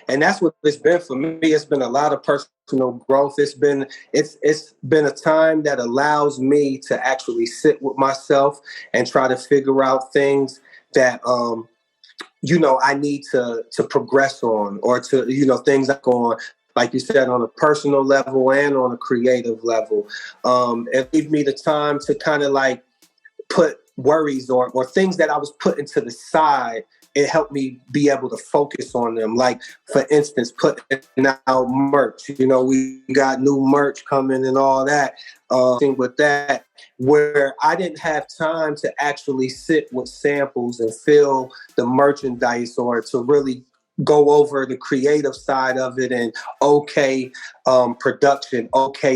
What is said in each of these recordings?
And that's what it's been for me. It's been a lot of personal growth. It's been a time that allows me to actually sit with myself and try to figure out things that I need to progress on, or to, things that go on, like you said, on a personal level and on a creative level. It gave me the time to kind of like put worries or things that I was putting to the side. It helped me be able to focus on them. Like, for instance, putting out merch. We got new merch coming and all that. With that, where I didn't have time to actually sit with samples and feel the merchandise, or to really go over the creative side of it, and production,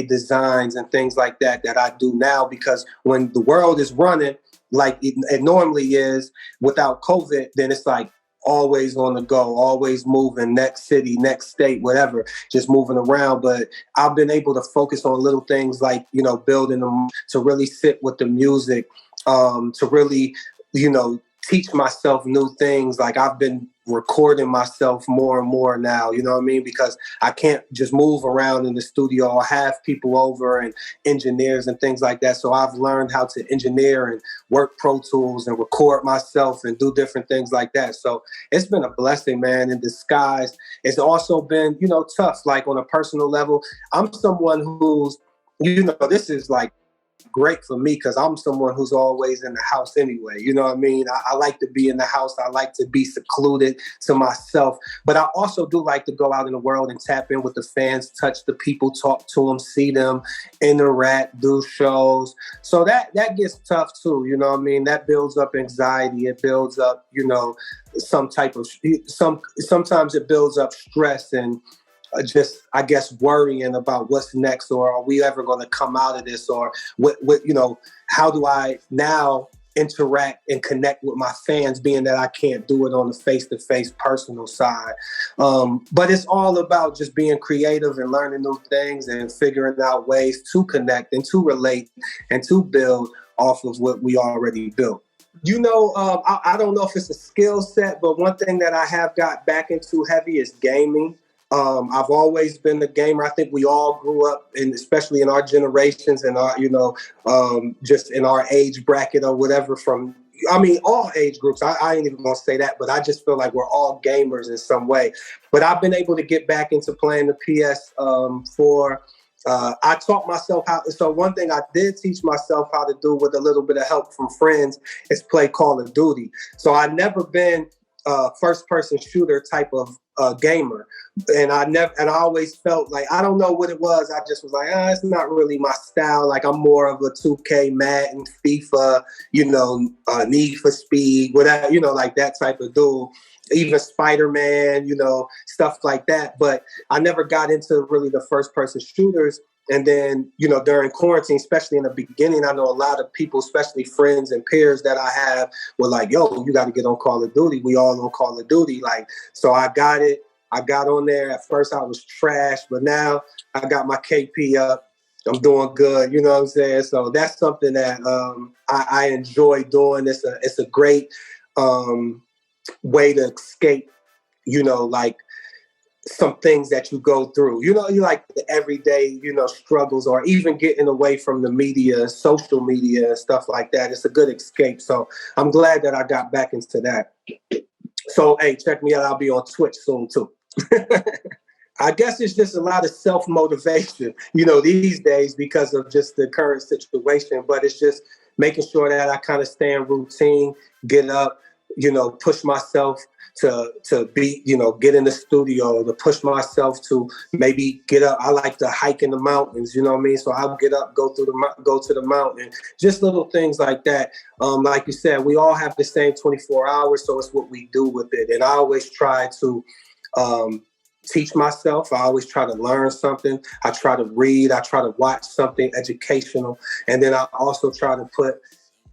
designs and things like that I do now. Because when the world is running like it normally is without COVID, then it's like always on the go, always moving, next city, next state, whatever, just moving around. But I've been able to focus on little things like, building them, to really sit with the music, to really, teach myself new things. Like, I've been recording myself more and more now, you know what I mean? Because I can't just move around in the studio or have people over and engineers and things like that. So I've learned how to engineer and work Pro Tools and record myself and do different things like that. So it's been a blessing, man, in disguise. It's also been, tough, like on a personal level. I'm someone who's, this is like great for me, because I'm someone who's always in the house anyway. You know what I mean? I like to be in the house. I like to be secluded to myself. But I also do like to go out in the world and tap in with the fans, touch the people, talk to them, see them, interact, do shows. So that gets tough too. You know what I mean? That builds up anxiety. It builds up, some type of, sometimes it builds up stress and just, I guess, worrying about what's next, or are we ever going to come out of this, or what, how do I now interact and connect with my fans, being that I can't do it on the face-to-face personal side. But it's all about just being creative and learning new things and figuring out ways to connect and to relate and to build off of what we already built. I don't know if it's a skill set, but one thing that I have got back into heavy is gaming. I've always been a gamer. I think we all grew up, and especially in our generations and our, just in our age bracket or whatever, all age groups. I ain't even gonna say that, but I just feel like we're all gamers in some way. But I've been able to get back into playing the PS4. I taught myself how. So one thing I did teach myself how to do, with a little bit of help from friends, is play Call of Duty. So I've never been a first-person shooter type of gamer, and I always felt like, I don't know what it was. I just was like, it's not really my style. Like, I'm more of a 2K, Madden, FIFA, Need for Speed, whatever, like that type of dude. Even Spider-Man, stuff like that. But I never got into really the first-person shooters. And then, during quarantine, especially in the beginning, I know a lot of people, especially friends and peers that I have, were like, yo, you got to get on Call of Duty. We all on Call of Duty. Like, so I got it. I got on there. At first I was trash, but now I got my KP up. I'm doing good. You know what I'm saying? So that's something that I enjoy doing. It's a great way to escape, like some things that you go through. You like the everyday, struggles, or even getting away from the media, social media and stuff like that. It's a good escape. So I'm glad that I got back into that. So, hey, check me out. I'll be on Twitch soon too. I guess it's just a lot of self-motivation, these days, because of just the current situation. But it's just making sure that I kind of stay in routine, get up, push myself to be, get in the studio, to push myself to maybe get up. I like to hike in the mountains, you know what I mean? So I'll get up, go to the mountain, just little things like that. Like you said, we all have the same 24 hours, so it's what we do with it. And I always try to teach myself. I always try to learn something. I try to read. I try to watch something educational. And then I also try to put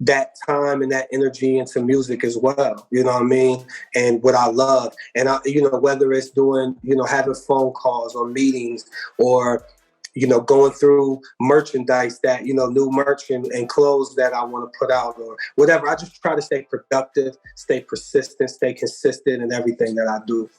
that time and that energy into music as well, you know what I mean? And what I love. And I, whether it's doing, having phone calls or meetings, or, going through merchandise that, new merch and clothes that I want to put out, or whatever. I just try to stay productive, stay persistent, stay consistent in everything that I do.